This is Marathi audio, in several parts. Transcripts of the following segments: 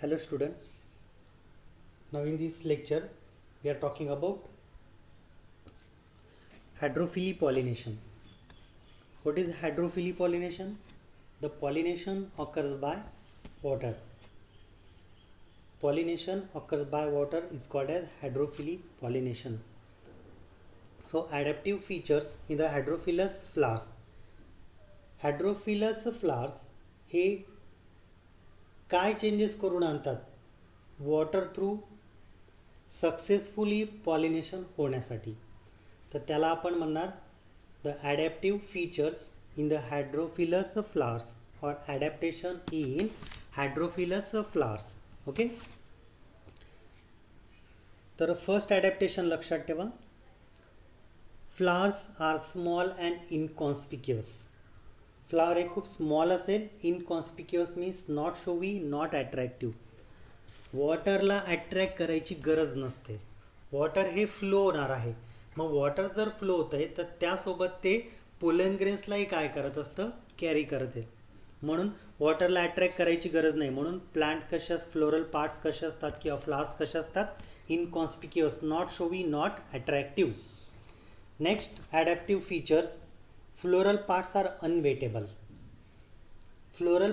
Hello student, now in this lecture we are talking about hydrophily pollination. What is hydrophily pollination? The pollination occurs by water. Pollination occurs by water is called as hydrophily pollination. So adaptive features in the hydrophilous flowers. Hydrophilous flowers हे काय चेंजेस करून आणतात? वॉटर थ्रू सक्सेसफुली पॉलिनेशन होण्यासाठी. तर त्याला आपण म्हणणार the adaptive features in the hydrophilous flowers और adaptation in hydrophilous flowers. Okay, तर फर्स्ट ॲडॅप्टेशन लक्षात ठेवा. Flowers are small and inconspicuous. Flower हे खूप स्मॉल असेल. Inconspicuous means not showy, not attractive. वॉटरला अट्रॅक्ट करायची गरज नसते. वॉटर हे फ्लो होणार आहे. मग वॉटर जर फ्लो होत आहे तर त्यासोबत ते पोलन ग्रेन्सलाही काय करत असतं, कॅरी करत आहे. म्हणून वॉटरला अट्रॅक्ट करायची गरज नाही. म्हणून प्लांट कशा, फ्लोरल पार्ट्स कसे असतात किंवा फ्लावर्स कसे असतात, inconspicuous, not showy, not attractive. Next adaptive features. Floral parts are unwettable. Floral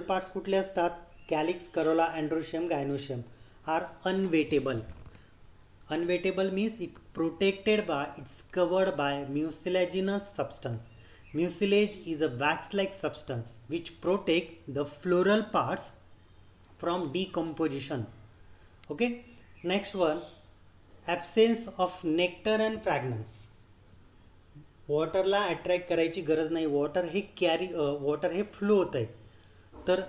parts कुठले असतात? Calyx, corolla, androecium, gynoecium are unwettable. Unwettable means it protected by, it's covered by mucilaginous substance. Mucilage is a wax-like substance which protect the floral parts from decomposition. Okay, next one, absence of nectar and fragrance. वॉटरला अट्रॅक्ट करायची गरज नाही. वॉटर हे फ्लो होत आहे. तर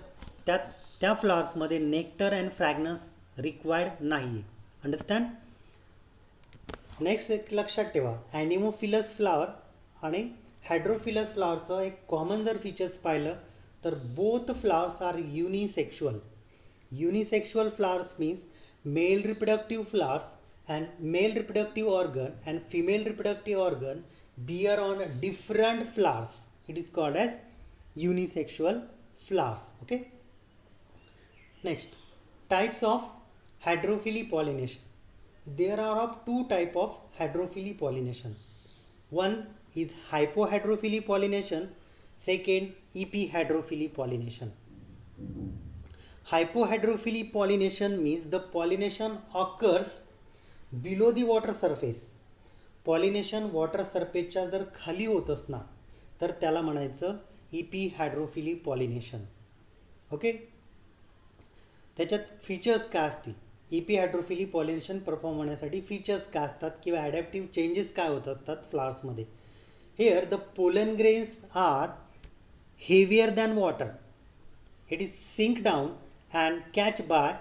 त्या फ्लॉवर्समध्ये नेक्टर अँड फ्रॅग्रन्स रिक्वायर्ड नाही आहे. अंडरस्टँड. नेक्स्ट एक लक्षात ठेवा, ॲनिमोफिलस फ्लावर आणि हायड्रोफिलस फ्लावरचं एक कॉमन जर फीचर्स पाहिलं तर both flowers are unisexual. Unisexual flowers means male reproductive flowers and male reproductive organ and female reproductive organ bear on different flowers. It is called as unisexual flowers. Okay, next types of hydrophily pollination. There are of two type of hydrophily pollination. One is hypohydrophily pollination, second epihydrophily pollination. Hypohydrophily pollination means the pollination occurs below the water surface. Pollination water surface च्या जर खाली होत असणार तर त्याला म्हणायचं epihydrophily pollination. ओके, त्याच्यात फीचर्स काय असतील? इपीहायड्रोफिली पॉलिनेशन परफॉर्म होण्यासाठी फीचर्स काय असतात किंवा ॲडॅप्टिव्ह चेंजेस काय होत असतात फ्लावर्समध्ये. Here the pollen grains are heavier than water. It is sink down and catch by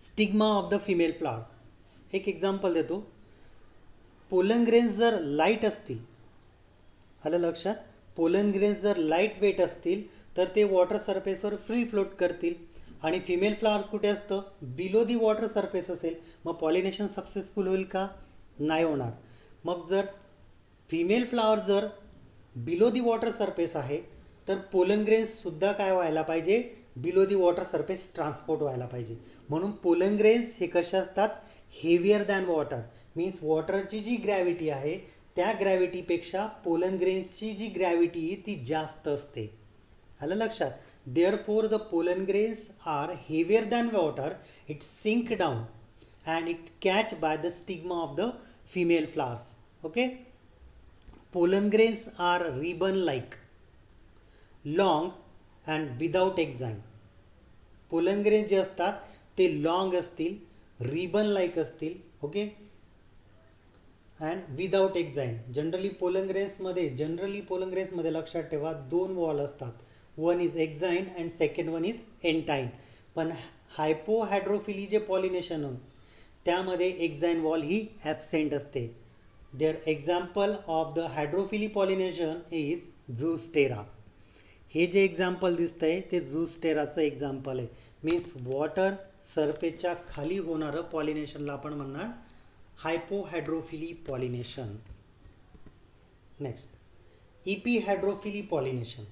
stigma of the female flowers. एक एक्झाम्पल देतो. पोलन ग्रेन्स जर लाईट असतील, आलं लक्षात, पोलन ग्रेन्स जर लाईट वेट असतील तर ते वॉटर सरफेसवर फ्री फ्लोट करतील. आणि फिमेल फ्लावर्स कुठे असतं? बिलो दी वॉटर सरफेस असेल. मग पॉलिनेशन सक्सेसफुल होईल का? नाही होणार. मग जर फिमेल फ्लावर जर बिलो दी वॉटर सरफेस आहे तर पोलन ग्रेन्ससुद्धा काय व्हायला पाहिजे? Below the water surface transport व्हायला पाहिजे. म्हणून पोलन ग्रेन्स हे कसे असतात? Heavier than water. मीन्स वॉटरची जी ग्रॅव्हिटी आहे त्या ग्रॅव्हिटीपेक्षा पोलन ग्रेन्सची जी ग्रॅव्हिटी ती जास्त असते. आलं लक्षात. Therefore the pollen grains are heavier than water. It sink down and it catch by the stigma of the female flowers. Okay, pollen grains are ribbon like, long and without exine. pollen grains जे असतात ते लॉंग असतील, रिबन लाईक असतील. Okay, and without exine. Generally pollen ग्रेन्समध्ये लक्षात ठेवा दोन वॉल असतात. One is exine and second one is intine. पण हायपोहायड्रोफिली जे पॉलिनेशन हो त्यामध्ये एक्झाईन वॉल ही ॲबसेंट असते. There example of the hydrophily pollination is zostera. हे जे एक्झाम्पल दिसतंय ते झूस्टेराचं एक्झाम्पल आहे. मीन्स वॉटर सरफेसच्या खाली होणारं पॉलिनेशनला आपण म्हणणार hypohydrophily pollination. Next epihydrophily pollination.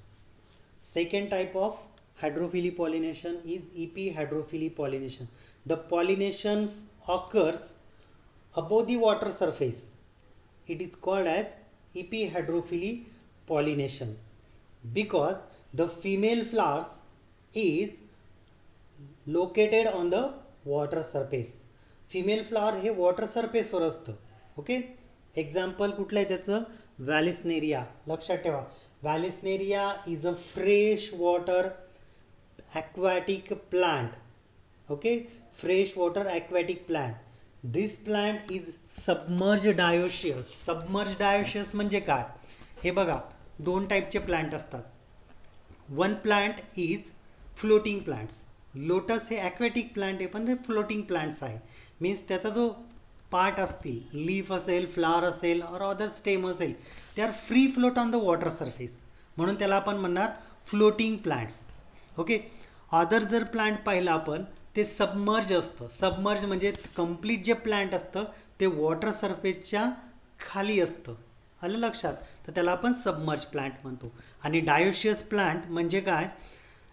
Second type of hydrophily pollination is epihydrophily pollination. The pollination occurs above the water surface. It is called as epihydrophily pollination because the female flowers is located on the water surface. Female flower हे वॉटर सरफेसवर असतं. ओके, एक्झाम्पल कुठलं आहे त्याचं? व्हॅलिस्नेरिया. लक्षात ठेवा, vallisneria is a fresh water aquatic plant. Okay, fresh water aquatic plant. This plant is submerged dioecious. Submerged dioecious म्हणजे काय? हे बघा, दोन टाईपचे प्लांट असतात. One plant is floating plants. Lotus हे ॲक्वॅटिक प्लांट आहे पण ते फ्लोटिंग प्लांट्स आहे. मीन्स त्याचा जो पार्ट असतील, लीफ असेल, फ्लावर असेल और अदर स्टेम असेल, ते are free float on the water surface, म्हणून त्याला आपण म्हणणार फ्लोटिंग प्लांट्स. ओके, अदर जर प्लांट पाहिलं आपण ते सबमर्ज असतं. सबमर्ज म्हणजे कंप्लीट जे प्लांट असतं ते वॉटर सरफेसच्या खाली असतं. आलं लक्षात? तर त्याला आपण सबमर्ज प्लांट म्हणतो. आणि डायोशियस प्लांट म्हणजे काय?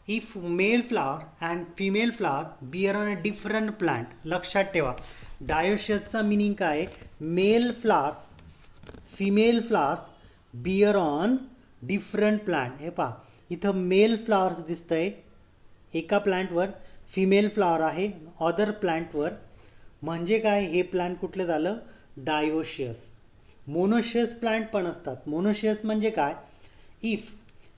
If male flower and female flower bear on a different plant. लक्षात ठेवा, डायोशियसचा मिनिंग काय? Male flowers, female flowers bear on different plant. हे पहा, इथं मेल फ्लावर्स दिसतंय एका प्लांटवर, फिमेल फ्लावर आहे अदर प्लांटवर. म्हणजे काय? हे प्लांट कुठलं झालं? डायोशियस. मोनोशियस प्लांट पण असतात. मोनोशियस म्हणजे काय? If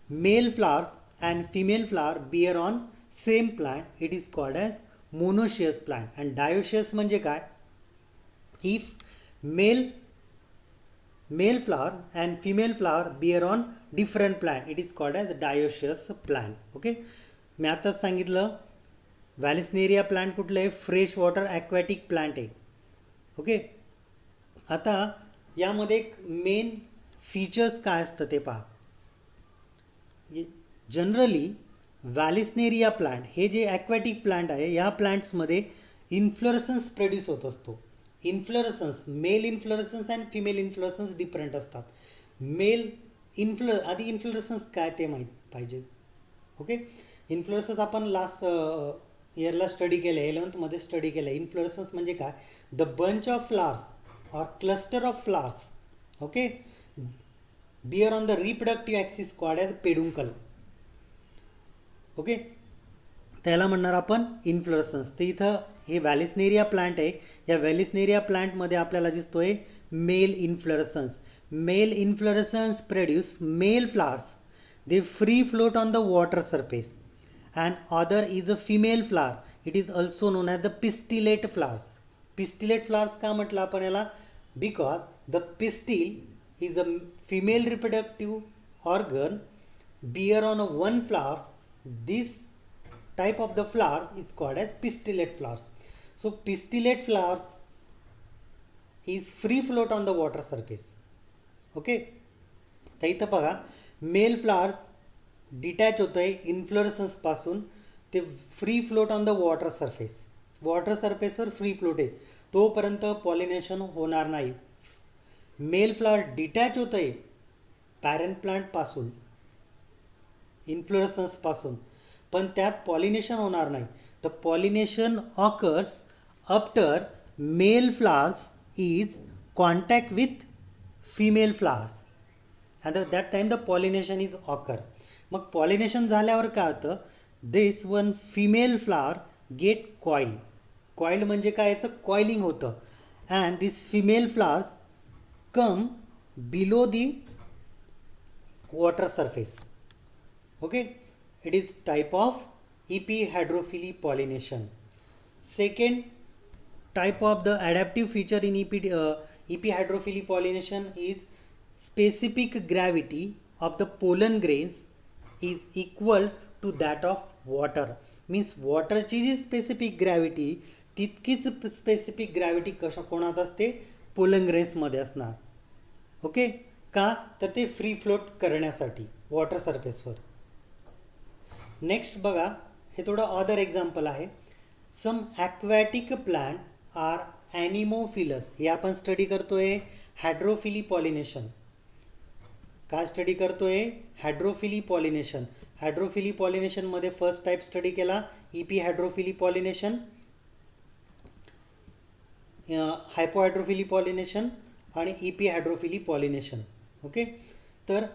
male flowers and female flower bear on same plant it is called as monoecious plant. And dioecious म्हणजे काय? If male flower and female flower bear on different plant it is called as dioecious plant. Okay, मी आताच सांगितलं व्हॅलिस्नेरिया प्लांट कुठलं आहे? फ्रेश वॉटर ॲक्वॅटिक प्लांट आहे. ओके, आता यामध्ये एक मेन फीचर्स काय असतं ते पहा. जनरली व्हॅलिस्नेरिया प्लांट हे जे ॲक्वॅटिक प्लांट आहे, या प्लांट्समध्ये इन्फ्लोरसन्स प्रोड्यूस होत असतो. इन्फ्लोरसन्स, मेल इन्फ्लोरसन्स अँड फिमेल इन्फ्लोरसन्स डिफरंट असतात. आधी इन्फ्लोरसन्स काय ते माहीत पाहिजे. ओके, इन्फ्लोरसन्स आपण लास्ट इयरला स्टडी केलं आहे, 11th स्टडी केलं आहे. इन्फ्लोरसन्स म्हणजे काय? The bunch of flowers or cluster of flowers, okay, bear on the reproductive axis called as peduncle. Okay, त्याला म्हणणार आपण इन्फ्लोरसन्स. तर इथं हे व्हॅलिस्नेरिया प्लांट आहे. या व्हॅलिस्नेरिया प्लांटमध्ये आपल्याला दिसतोय male inflorescence. Male inflorescence produce male flowers. They free float on the water surface. And other is a female flower. It is also known as the pistillate flowers. Pistillate flowers का म्हटलं आपण याला? Because the pistil is a female reproductive organ bear on a one flower. This type of the flowers is called as pistillate flowers. So pistillate flowers is free float on the water surface. Okay, तर इथं बघा, मेल फ्लावर्स डिटॅच होतं आहे इन्फ्लोरसन्सपासून. ते free float on the water surface. Water सरफेसवर फ्री फ्लोट आहे, तोपर्यंत पॉलिनेशन होणार नाही. मेल फ्लावर डिटॅच होतं आहे पॅरेंट प्लांटपासून, इन्फ्लोरसन्सपासून, पण त्यात पॉलिनेशन होणार नाही. The pollination occurs after male flowers is contact with female flowers. and at that time the pollination is occur. मग पॉलिनेशन झाल्यावर काय होतं? This one female flower get coil. Coil म्हणजे काय? याचं कॉइलिंग होतं. And this female flowers come below the water surface. Okay, it is type of epihydrophily pollination. Second type of the adaptive feature in epihydrophily pollination is specific gravity of the pollen grains is equal to that of water. Means वॉटरची जी स्पेसिफिक ग्रॅव्हिटी तितकीच स्पेसिफिक ग्रॅव्हिटी कोणात असते? पोलन ग्रेन्समध्ये असणार. ओके, का? तर ते फ्री फ्लोट करण्यासाठी वॉटर सरफेसवर. नेक्स्ट बघा, हे थोडं अदर एक्झाम्पल आहे. Some aquatic plant are anemophilous. हे आपण स्टडी करतोय हायड्रोफिली पॉलिनेशन. काय स्टडी करतोय? Hydrophily pollination. हायड्रोफिली पॉलिनेशनमध्ये फर्स्ट टाईप स्टडी केला epihydrophily pollination, hypohydrophily pollination आणि इपी हायड्रोफिली पॉलिनेशन. ओके, तर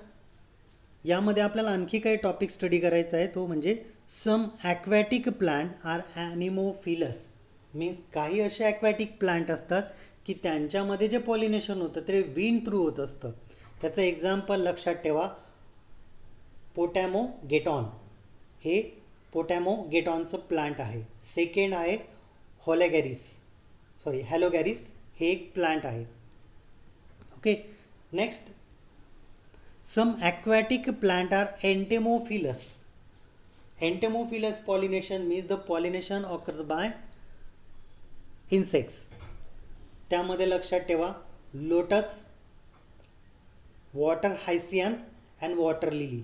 यामध्ये आपल्याला आणखी काही टॉपिक स्टडी करायचा आहे, तो म्हणजे सम ॲक्वॅटिक प्लांट आर ॲनिमोफिलस. मीन्स काही असे ॲक्वॅटिक प्लांट असतात की त्यांच्यामध्ये जे पॉलिनेशन होतं ते विंड थ्रू होत असतं. त्याचं एक्झाम्पल लक्षात ठेवा, पोटॅमोगेटॉन. हे पोटॅमोगेटॉनचं प्लांट आहे. सेकंड आहे हॅलोगॅरिस, हे एक प्लांट आहे. Okay, next, some aquatic plant are entomophilous. Entomophilous pollination means the pollination occurs by insects. त्यामध्ये लक्षात ठेवा lotus, water hyacinth and water lily.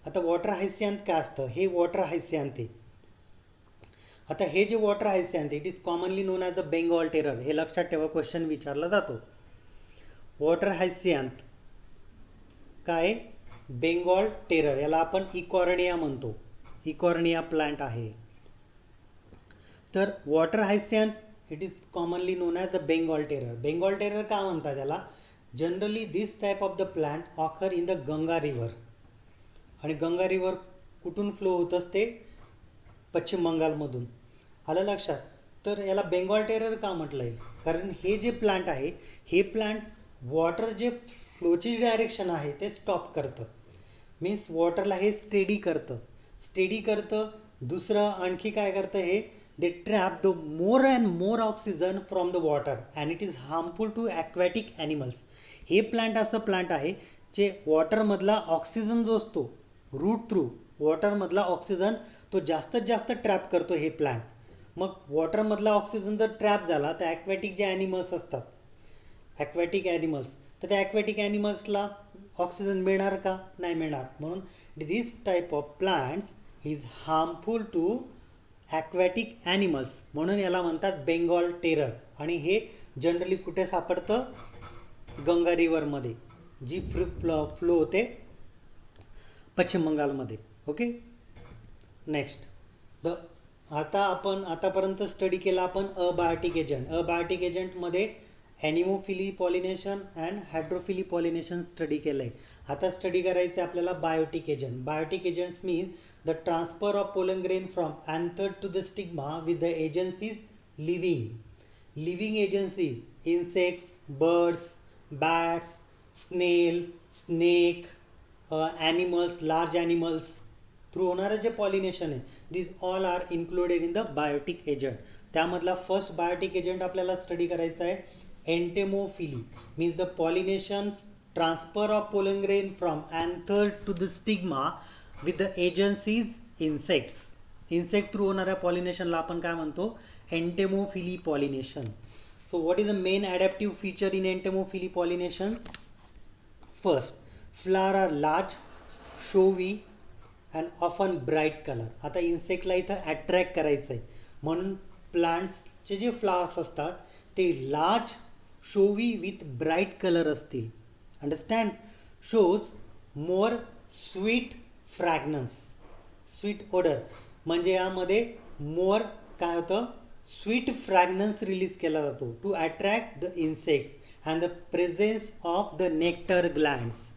आता वॉटर हायसियांथ काय असतं, हे वॉटर हायसियांथ आहे. आता हे जे water hyacinth it is commonly known as the Bengal terror. हे लक्षात ठेवा, क्वेश्चन विचारला जातो. वॉटर हायसियांथ काय, बेंगॉल टेरर, याला आपण इकॉर्निया म्हणतो. इकॉर्निया प्लांट आहे. तर water hyacinth it is commonly known as the Bengal terror. Bengal terror का म्हणतात त्याला, generally this type of the plant occur in the Ganga river. आणि गंगा रिव्हर कुठून फ्लो होत असते, पश्चिम बंगालमधून. आलं लक्षात. तर याला बेंगॉल टेरर का म्हटलं आहे, कारण हे जे प्लांट आहे हे प्लांट वॉटर जे फ्लोची डायरेक्शन आहे ते स्टॉप करतं. मीन्स वॉटरला हे स्टेडी करतं. दुसरं आणखी काय करतं, हे they trap the more and more oxygen from the water and it is harmful to aquatic animals. हे प्लांट असं प्लांट आहे जे वॉटरमधला ऑक्सिजन जो असतो रूट थ्रू वॉटरमधला ऑक्सिजन तो जास्तीत जास्त ट्रॅप करतो हे प्लांट. मग वॉटरमधला ऑक्सिजन जर ट्रॅप झाला तर ॲक्वॅटिक जे ॲनिमल्स असतात, ॲक्वॅटिक ॲनिमल्स, तर त्या ॲक्वॅटिक ॲनिमल्सला ऑक्सिजन मिळणार का, नाही मिळणार. म्हणून this type of plants is harmful to aquatic animals, म्हणून याला म्हणतात बेंगॉल टेरर. आणि हे जनरली कुठे सापडतं, गंगा रिव्हरमध्ये, जी फ्लो होते पश्चिम बंगालमध्ये. ओके, नेक्स्ट आतापर्यंत स्टडी केला आपण अबायोटिक एजंट. अबायोटिक एजंटमध्ये anemophily pollination and hydrophily pollination study केलं आहे. आता स्टडी करायचं आहे आपल्याला biotic agent. Biotic agents means the transfer of pollen grain from anther to the stigma with the agencies living agencies, insects, birds, bats, snail, snake, animals, large animals through होणारं जे पॉलिनेशन आहे, this all are included in the biotic agent. त्यामधला फर्स्ट बायोटिक एजंट आपल्याला स्टडी करायचा आहे entomophily. Means the pollinations transfer of pollen grain from anther to the stigma with the agencies insects. Insect through होणाऱ्या पॉलिनेशनला आपण काय म्हणतो, entomophily pollination. So what is the main adaptive feature in entomophily pollinations. First, flower are large, showy and often bright colour. आता इन्सेक्टला इथं ॲट्रॅक्ट करायचं आहे म्हणून प्लांट्सचे जे फ्लावर्स असतात ते large, showy with bright colour असतील. Understand. Shows more sweet fragrance, sweet odour, म्हणजे यामध्ये मोर काय होतं, स्वीट फ्रॅग्नन्स रिलीज केला जातो to attract the insects and the presence of the nectar glands.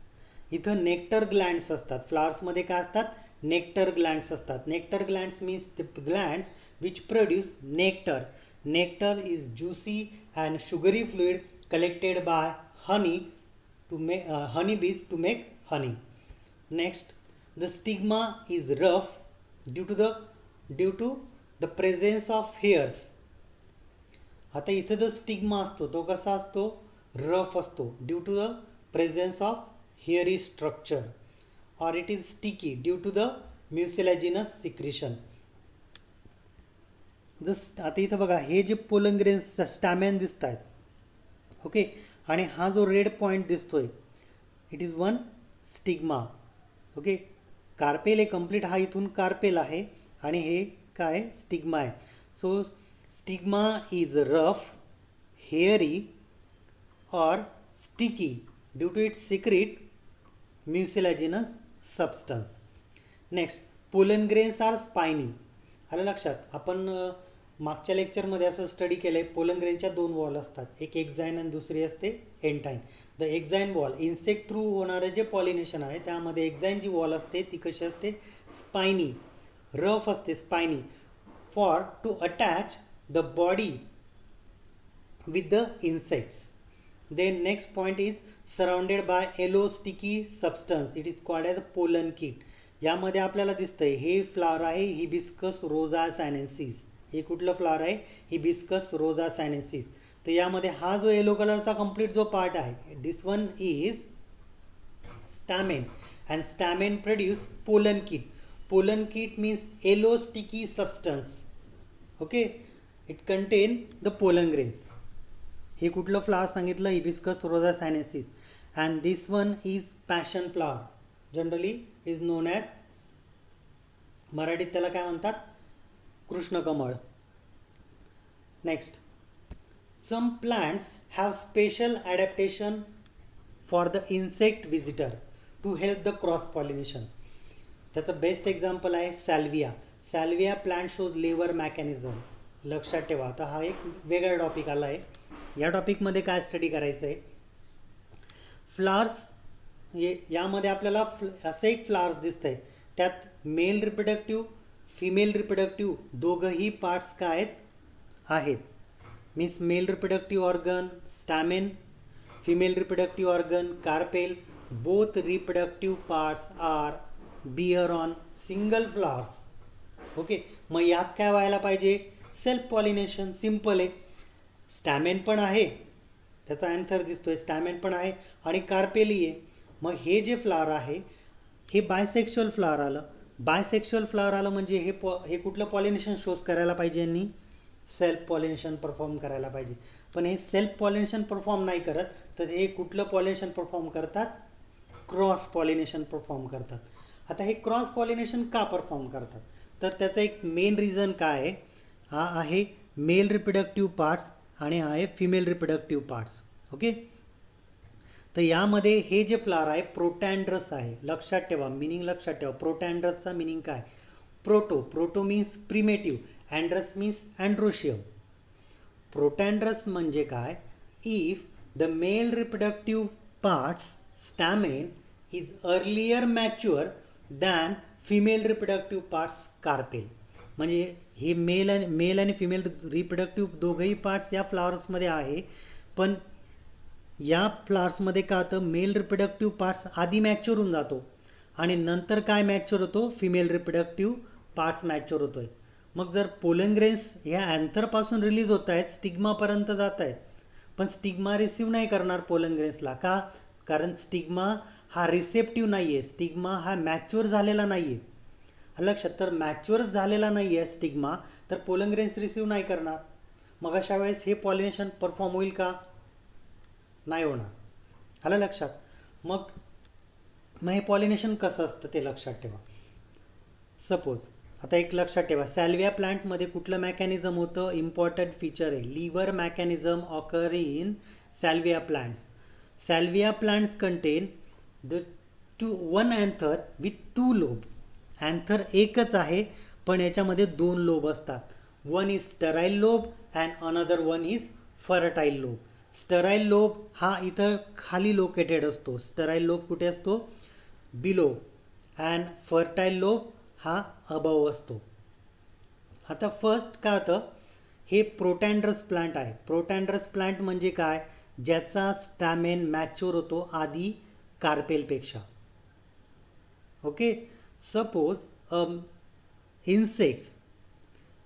इथं नेक्टर ग्लँड्स असतात. फ्लावर्समध्ये काय असतात, नेक्टर ग्लँड्स असतात. Nectar glands means the glands which produce nectar. Nectar is juicy and sugary fluid collected by honey bees to make honey. Next, the stigma is rough due to the presence of hairs. आता इथे जो स्टिग्मा असतो तो कसा असतो, रफ असतो, due to the presence of hairy structure, और it is sticky due to the mucilaginous secretion. आता इथं बघा, हे जे पोलन ग्रेन्स स्टॅमेन दिसत आहेत, ओके, आणि हा जो रेड पॉईंट दिसतोय it is one stigma. Okay, carpel आहे कम्प्लीट, हा इथून कार्पेल आहे आणि हे काय स्टिग्मा आहे. So stigma is rough, hairy और sticky due to it secrete mucilaginous substance. Next, pollen grains are spiny. आलं लक्षात, आपण मागच्या लेक्चरमध्ये असं स्टडी केलं आहे, पोलन ग्रेनच्या 2 वॉल असतात, एक एक्झाईन आणि दुसरी असते एंटाईन. The exine wall, insect through होणारं जे पॉलिनेशन आहे त्यामध्ये एक्झाईन जी वॉल असते ती कशी असते, स्पायनी, रफ असते, spiny, for to attach the body with the insects. Then next point is surrounded by yellow sticky substance. It is called as pollen kit. यामध्ये आपल्याला दिसतंय हे फ्लावर आहे हिबिस्कस रोजा सायनेन्सिस. हे कुठलं फ्लावर आहे, हिबिस्कस रोजा सायनेन्सिस. तर यामध्ये हा जो येलो कलरचा कंप्लीट जो पार्ट आहे, this one is stamen, and stamen produce pollen kit. Pollen kit means yellow sticky substance. Okay, it contain the pollen grains. हे कुठलं फ्लावर सांगितलं, hibiscus rosa sinensis. And this one is passion flower, generally is known as, मराठीत त्याला काय म्हणतात, कृष्णकमळ. Next, some plants have special adaptation for the insect visitor to help the cross pollination. त्याचं बेस्ट एक्झाम्पल आहे salvia. Salvia plant shows Lever mechanism. लक्षात ठेवा, आता हा एक वेगळा टॉपिक आला आहे. या टॉपिकमध्ये काय स्टडी करायचं आहे, फ्लावर्स. यामध्ये आपल्याला असं एक फ्लावर्स दिसतं आहे, त्यात मेल रिप्रोडक्टिव्ह, फिमेल रिप्रोडक्टिव्ह दोघंही पार्ट्स काय आहेत. Means male reproductive organ stamen, female reproductive organ carpel. Both reproductive parts are bear on single flowers. Okay, मग यात काय व्हायला पाहिजे, सेल्फ पॉलिनेशन. सिम्पल आहे. स्टॅमेन पण आहे, त्याचा अँथर दिसतोय, स्टॅमेन पण आहे आणि कार्पेली आहे. मग हे जे फ्लावर आहे हे बायसेक्शुअल फ्लावर आलं. बायसेक्शुअल फ्लावर आलं म्हणजे हे कुठलं पॉलिनेशन शोज करायला पाहिजे, यांनी सेल्फ पॉलिनेशन परफॉर्म करायला पाहिजे. पण हे सेल्फ पॉलिनेशन परफॉर्म नाही करत, तर हे कुठलं पॉलिनेशन परफॉर्म करतात, क्रॉस पॉलिनेशन परफॉर्म करतात. आता हे क्रॉस पॉलिनेशन का परफॉर्म करतात, तर त्याचं एक मेन रिझन काय आहे, हा आहे मेल रिप्रोडक्टिव्ह पार्ट्स आणि आहे फिमेल रिप्रोडक्टिव्ह पार्ट्स. ओके, तर यामध्ये हे जे फ्लावर आहे प्रोटँड्रस आहे. लक्षात ठेवा, मिनिंग लक्षात ठेवा. प्रोटँड्रसचा मिनिंग काय, proto means primitive, andrus means androecium. Protandrous म्हणजे काय, if the male reproductive parts stamen is earlier mature than female reproductive parts carpel. म्हणजे हे मेल आणि फिमेल रिप्रोडक्टिव्ह दोघंही पार्ट्स या फ्लावर्समध्ये आहे, पण या फ्लावर्समध्ये का होतं, मेल रिप्रोडक्टिव्ह पार्ट्स आधी मॅच्युअर होऊन जातो आणि नंतर काय मॅच्युअर होतो, फिमेल रिप्रोडक्टिव्ह पार्ट्स मॅच्युअर होतो आहे. मग जर पोलन ग्रेन्स ह्या अँथरपासून रिलीज होत आहेत, स्टिग्मापर्यंत जात आहेत, पण स्टिग्मा रिसीव्ह नाही करणार पोलन ग्रेन्सला. का, कारण स्टिग्मा हा रिसेप्टिव्ह नाही आहे, स्टिग्मा हा मॅच्युअर झालेला नाही आहे. लक्षात, तर मॅच्युअर झालेला नाही आहे स्टिग्मा, तर पोलन ग्रेन्स रिसीव्ह नाही करणार. मग अशा वेळेस हे पॉलिनेशन परफॉर्म होईल का, नाही होणार. आलं लक्षात. मग हे पॉलिनेशन कसं असतं ते लक्षात ठेवा. सपोज आता एक लक्षात ठेवा, सॅल्विया प्लांटमध्ये कुठलं मेकॅनिझम होतं, इम्पॉर्टंट फीचर आहे, lever mechanism occur in salvia plants. Salvia plants contain the one anther with 2 lobe. Anther एकच आहे पण याच्यामध्ये 2 लोब असतात. One is sterile lobe and another one is fertile lobe. Sterile lobe हा इथं खाली लोकेटेड असतो. स्टराईल लोब कुठे असतो, बिलो, अँड फर्टाईल लोब हा अबव असतो. आता फर्स्ट काय होतं, हे प्रोटँड्रस प्लांट आहे. प्रोटँड्रस प्लांट म्हणजे काय, ज्याचा स्टॅमेन मॅच्युअर होतो आधी कार्पेलपेक्षा. Okay, suppose insects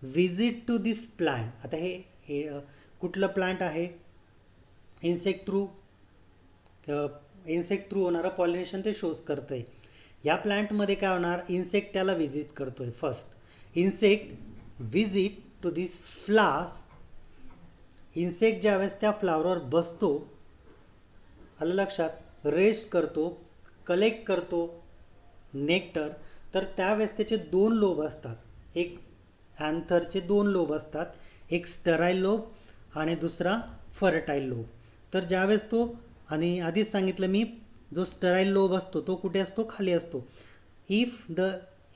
visit to this plant. आता हे कुठलं प्लांट आहे, इन्सेक्ट थ्रू होणारं पॉलिनेशन ते शोज करतं आहे. या प्लांटमध्ये काय होणार, इन्सेक्ट त्याला विजिट करतो आहे. First insect visit to this flowers. Insect ज्यावेळेस त्या फ्लावरवर बसतो, आलं लक्षात, रेस्ट करतो, कलेक्ट करतो नेक्टर, तर त्यावेळेस त्याचे 2 लोब असतात. एक अँथरचे 2 लोब असतात, एक स्टराईल लोब आणि दुसरा फर्टाईल लोब. तर ज्यावेळेस तो, आणि आधीच सांगितलं मी, जो स्टराईल लोब असतो तो कुठे असतो, खाली असतो. If the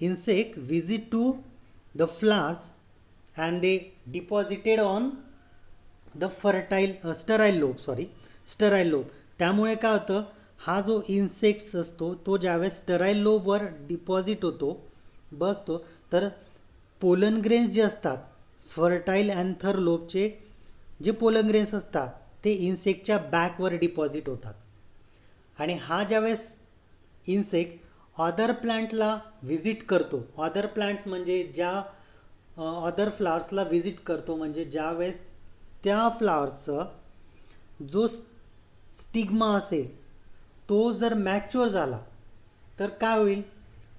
insect visit to the flowers and they deposited on the sterile lobe. त्यामुळे काय होतं, हा जो इन्सेक्ट्स असतो तो ज्यावेळेस स्टराईल लोबवर डिपॉझिट होतो बसतो, तर पोलन ग्रेन्स जे असतात फर्टाईल अँथर लोबचे जे पोलन ग्रेन्स असतात ते इन्सेक्टच्या बॅकवर डिपॉझिट होतात. आणि हा ज्यावेळेस इन्सेक्ट अदर प्लांटला व्हिजिट करतो, अदर प्लांट्स म्हणजे ज्या अदर फ्लावर्सला व्हिजिट करतो, म्हणजे ज्यावेळेस त्या फ्लावरचा जो स्टिग्मा असेल तो जर मॅच्युअर झाला तर काय होईल,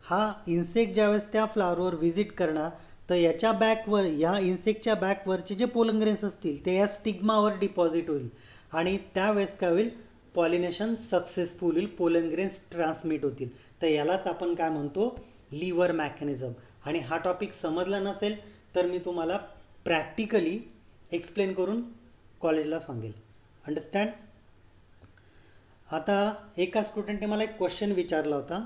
हा इन्सेक्ट ज्यावेळेस त्या फ्लावरवर व्हिजिट करणार तर याच्या बॅकवर, या इन्सेक्टच्या बॅकवरचे जे पोलन ग्रेन्स असतील ते या स्टिग्मावर डिपॉझिट होईल आणि त्यावेळेस काय होईल, पॉलिनेशन सक्सेसफुल होईल, पोलन ग्रेन्स ट्रान्समिट होतील. तर यालाच आपण काय म्हणतो, लिव्हर मेकॅनिझम. आणि हा टॉपिक समजला नसेल तर मी तुम्हाला प्रॅक्टिकली एक्सप्लेन करून कॉलेजला सांगेल. अंडरस्टँड. आता एका स्टुडंटने मला एक क्वेश्चन विचारला होता,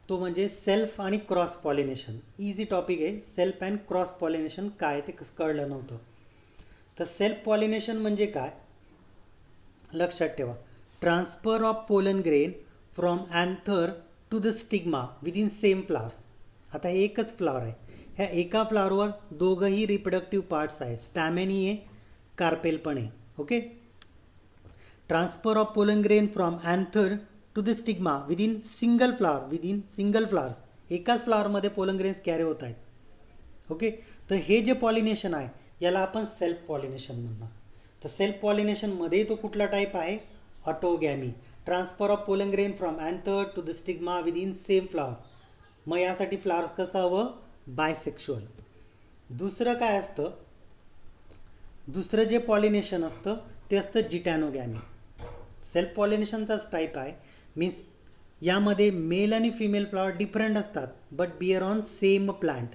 तो म्हणजे सेल्फ आणि क्रॉस पॉलिनेशन. इझी टॉपिक आहे. सेल्फ अँड क्रॉस पॉलिनेशन काय ते कळलं नव्हतं. तर सेल्फ पॉलिनेशन म्हणजे काय, लक्षात ठेवा. Transfer of pollen grain from anther to the stigma within same flowers. आता हे एकच फ्लावर आहे, ह्या एका फ्लावरवर दोघंही रिप्रोडक्टिव्ह पार्ट्स आहेत, स्टॅमेनी आहे, कार्पेल पण आहे. Okay. Transfer of pollen grain from anther to the stigma within single flowers. एकाच फ्लावरमध्ये पोलन ग्रेन्स कॅरी होत आहेत. ओके. तर हे जे पॉलिनेशन आहे याला आपण सेल्फ पॉलिनेशन म्हणणार. तर सेल्फ पॉलिनेशनमध्ये तो कुठला टाईप आहे, autogamy. Transfer of pollen grain from anther to the stigma within same flower. मग यासाठी फ्लावर कसं हवं, बायसेक्शुअल. दुसरं काय असतं, दुसरं जे पॉलिनेशन असतं ते असतं जिटॅनोगॅमी. सेल्फ पॉलिनेशनचाच टाईप आहे. मीन्स यामध्ये मेल आणि फिमेल फ्लॉवर डिफरंट असतात but bear on same plant.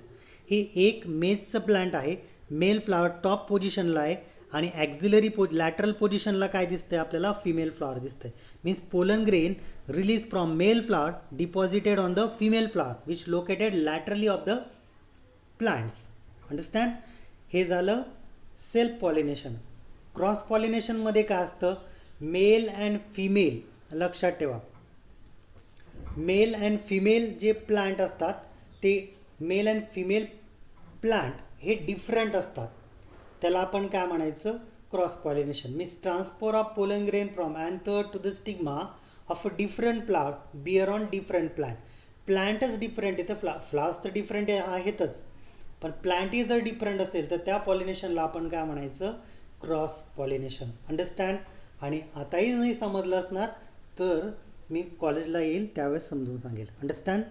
हे एक मेजचं प्लांट आहे, मेल फ्लॉवर टॉप पोझिशनला आहे आणि ॲक्झिलरी लॅटरल पोझिशनला काय दिसतंय आपल्याला, फिमेल फ्लॉवर दिसतंय. Means pollen grain release from male flower deposited on the female flower which located laterally of the plants. Understand. हे झालं सेल्फ पॉलिनेशन. क्रॉस पॉलिनेशनमध्ये काय असतं, मेल अँड फिमेल, लक्षात ठेवा, मेल अँड फिमेल जे प्लांट असतात ते मेल अँड फिमेल प्लांट हे डिफरंट असतात, त्याला आपण काय म्हणायचं, cross pollination. Means transfer of pollen grain from anther to the stigma of a different flowers bear on different plant. प्लांटच डिफरंट आहे तर फ्लावर्स तर डिफरंट आहेतच, पण प्लांटही जर डिफरंट असेल तर त्या पॉलिनेशनला आपण काय म्हणायचं, क्रॉस पॉलिनेशन. अंडरस्टँड. आणि आताही नाही समजलं असणार तर मी कॉलेजला येईल त्यावेळेस समजून सांगेल. अंडरस्टँड.